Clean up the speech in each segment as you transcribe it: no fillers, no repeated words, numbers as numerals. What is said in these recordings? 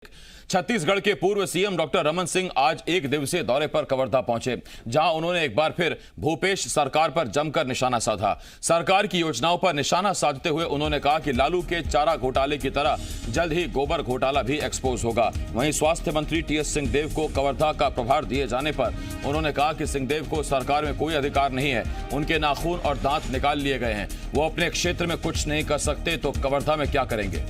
छत्तीसगढ़ के पूर्व CM doctor Raman Singh आज एक दिवसीय दौरे पर कवर्धा पहुंचे, जहां उन्होंने एक बार फिर भूपेश सरकार पर जमकर निशाना साधा। सरकार की योजनाओं पर निशाना साधते हुए उन्होंने कहा कि लालू के चारा घोटाले की तरह जल्द ही गोबर घोटाला भी एक्सपोज होगा। वहीं स्वास्थ्य मंत्री टीएस सिंहदेव को कवर्धा का प्रभार दिए जाने पर उन्होंने कहा कि सिंहदेव को सरकार में कोई अधिकार नहीं है, उनके नाखून और दांत निकाल लिए गए हैं, वो अपने क्षेत्र में कुछ नहीं कर सकते तो कवर्धा में क्या करेंगे।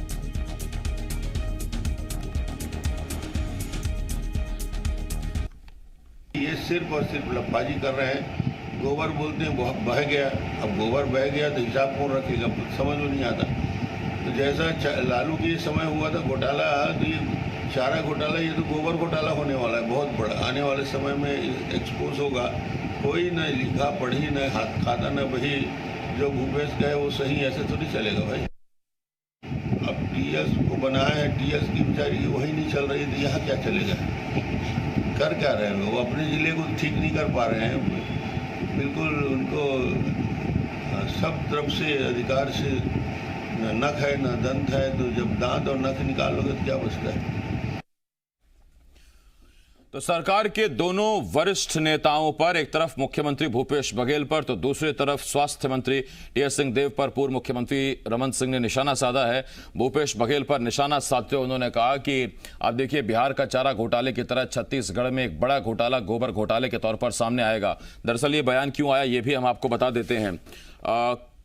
ये सिर्फ और सिर्फ लफाजी कर रहे हैं। गोबर बोलते हैं बह गया, अब गोबर बह गया तो हिसाब कौन रखेगा, समझ में नहीं आता। तो जैसा लालू के समय हुआ था घोटाला, तो ये चारा घोटाला, ये तो गोबर घोटाला होने वाला है बहुत बड़ा। आने वाले समय में एक्सपोज होगा। कोई न लिखा पढ़ी, न हाथ खाता, न वही जो भूपेश गए वो सही, ऐसे थोड़ी चलेगा भाई। अब टीएस को बनाया है, टीएस की बेचारी वही नहीं चल रही, तो यहाँ क्या चलेगा। कर क्या रहे हैं वो, अपने ज़िले को ठीक नहीं कर पा रहे हैं। बिल्कुल उनको सब तरफ से अधिकार से न नख है न दंत है, तो जब दांत और नख निकालोगे तो क्या बचता है। तो सरकार के दोनों वरिष्ठ नेताओं पर, एक तरफ मुख्यमंत्री भूपेश बघेल पर तो दूसरी तरफ स्वास्थ्य मंत्री टीएस सिंहदेव पर पूर्व मुख्यमंत्री रमन सिंह ने निशाना साधा है। भूपेश बघेल पर निशाना साधते हुए उन्होंने कहा कि आप देखिए, बिहार का चारा घोटाले की तरह छत्तीसगढ़ में एक बड़ा घोटाला गोबर घोटाले के तौर पर सामने आएगा। दरअसल ये बयान क्यों आया ये भी हम आपको बता देते हैं।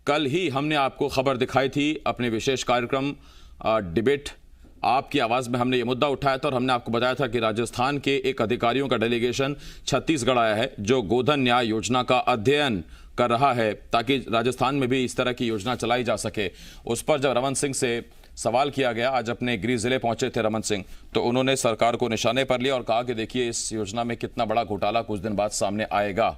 कल ही हमने आपको खबर दिखाई थी अपने विशेष कार्यक्रम डिबेट आपकी आवाज में, हमने ये मुद्दा उठाया था और हमने आपको बताया था कि राजस्थान के एक अधिकारियों का डेलीगेशन छत्तीसगढ़ आया है जो गोधन न्याय योजना का अध्ययन कर रहा है ताकि राजस्थान में भी इस तरह की योजना चलाई जा सके। उस पर जब रमन सिंह से सवाल किया गया, आज अपने गृह जिले पहुंचे थे रमन सिंह, तो उन्होंने सरकार को निशाने पर लिया और कहा कि देखिए इस योजना में कितना बड़ा घोटाला कुछ दिन बाद सामने आएगा।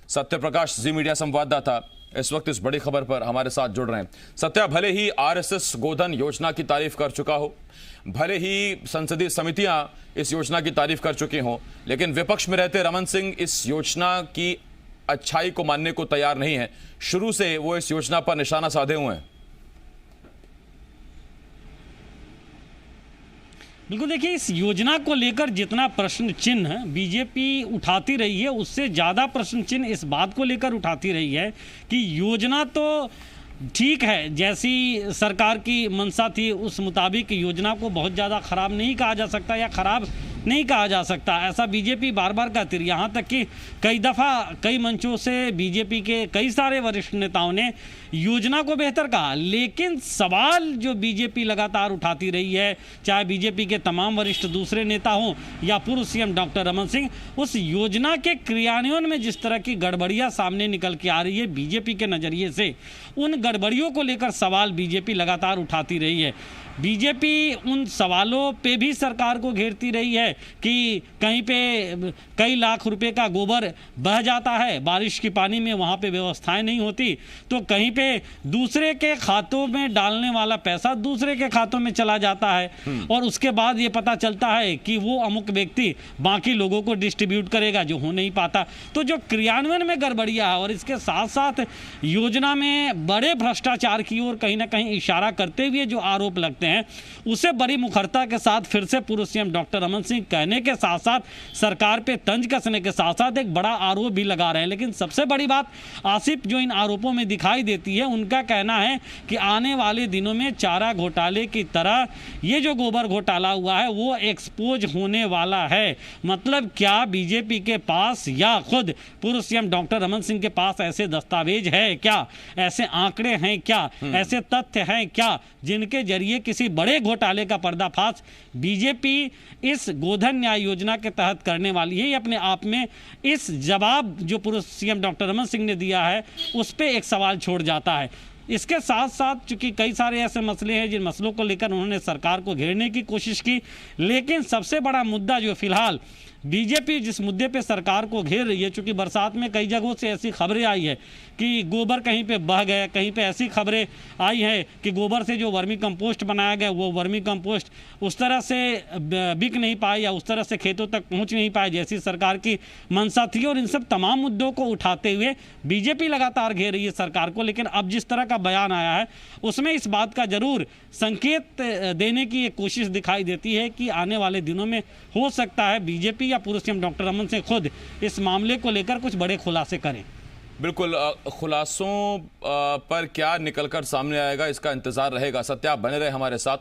सत्य प्रकाश जी मीडिया संवाददाता इस वक्त इस बड़ी खबर पर हमारे साथ जुड़ रहे हैं। सत्या, भले ही आरएसएस गोधन योजना की तारीफ कर चुका हो, भले ही संसदीय समितियां इस योजना की तारीफ कर चुकी हों, लेकिन विपक्ष में रहते रमन सिंह इस योजना की अच्छाई को मानने को तैयार नहीं है। शुरू से वो इस योजना पर निशाना साधे हुए हैं। बिल्कुल, देखिए इस योजना को लेकर जितना प्रश्न चिन्ह बीजेपी उठाती रही है, उससे ज़्यादा प्रश्न चिन्ह इस बात को लेकर उठाती रही है कि योजना तो ठीक है, जैसी सरकार की मंशा थी उस मुताबिक योजना को बहुत ज़्यादा ख़राब नहीं कहा जा सकता या ख़राब नहीं कहा जा सकता, ऐसा बीजेपी बार बार कहती रही। यहाँ तक कि कई दफ़ा कई मंचों से बीजेपी के कई सारे वरिष्ठ नेताओं ने योजना को बेहतर कहा, लेकिन सवाल जो बीजेपी लगातार उठाती रही है, चाहे बीजेपी के तमाम वरिष्ठ दूसरे नेता हों या पूर्व सीएम डॉक्टर रमन सिंह, उस योजना के क्रियान्वयन में जिस तरह की गड़बड़ियाँ सामने निकल के आ रही है बीजेपी के नज़रिए से, उन गड़बड़ियों को लेकर सवाल बीजेपी लगातार उठाती रही है। बीजेपी उन सवालों पे भी सरकार को घेरती रही है कि कहीं पे कई लाख रुपए का गोबर बह जाता है बारिश के पानी में, वहाँ पे व्यवस्थाएं नहीं होती, तो कहीं पे दूसरे के खातों में डालने वाला पैसा दूसरे के खातों में चला जाता है और उसके बाद ये पता चलता है कि वो अमुक व्यक्ति बाकी लोगों को डिस्ट्रीब्यूट करेगा, जो हो नहीं पाता। तो जो क्रियान्वयन में गड़बड़ियाँ है और इसके साथ साथ योजना में बड़े भ्रष्टाचार की ओर कहीं ना कहीं इशारा करते हुए जो आरोप लगते हैं, उसे बड़ी मुखरता के साथ फिर से पूर्व सीएम डॉक्टर रमन सिंह कहने के साथ साथ सरकार पे तंज कसने के साथ साथ एक बड़ा आरोप भी लगा रहे हैं। लेकिन सबसे बड़ी बात आसिफ जो इन आरोपों में दिखाई देती है, उनका कहना है कि आने वाले दिनों में चारा घोटाले की तरह ये जो गोबर घोटाला हुआ है वो एक्सपोज होने वाला है। मतलब क्या बीजेपी के पास या खुद पूर्व सीएम डॉक्टर रमन सिंह के पास ऐसे दस्तावेज है क्या, ऐसे आंकड़े हैं क्या, ऐसे तथ्य हैं क्या जिनके जरिए किसी बड़े घोटाले का पर्दाफाश बीजेपी इस गोधन न्याय योजना के तहत करने वाली है? ये अपने आप में इस जवाब जो पूर्व सीएम डॉक्टर रमन सिंह ने दिया है उस पर एक सवाल छोड़ जाता है। इसके साथ साथ चूंकि कई सारे ऐसे मसले हैं जिन मसलों को लेकर उन्होंने सरकार को घेरने की कोशिश की, लेकिन सबसे बड़ा मुद्दा जो फिलहाल बीजेपी जिस मुद्दे पे सरकार को घेर रही है, चूंकि बरसात में कई जगहों से ऐसी खबरें आई है कि गोबर कहीं पे बह गए, कहीं पे ऐसी खबरें आई हैं कि गोबर से जो वर्मी कंपोस्ट बनाया गया वो वर्मी कंपोस्ट उस तरह से बिक नहीं पाए या उस तरह से खेतों तक पहुंच नहीं पाए जैसी सरकार की मंशा थी। और इन सब तमाम मुद्दों को उठाते हुए बीजेपी लगातार घेर रही है सरकार को। लेकिन अब जिस तरह का बयान आया है उसमें इस बात का जरूर संकेत देने की एक कोशिश दिखाई देती है कि आने वाले दिनों में हो सकता है बीजेपी या पूर्व सीएम डॉक्टर रमन सिंह खुद इस मामले को लेकर कुछ बड़े खुलासे करें। बिल्कुल, खुलासों पर क्या निकलकर सामने आएगा इसका इंतजार रहेगा। सत्या, आप बने रहे हमारे साथ।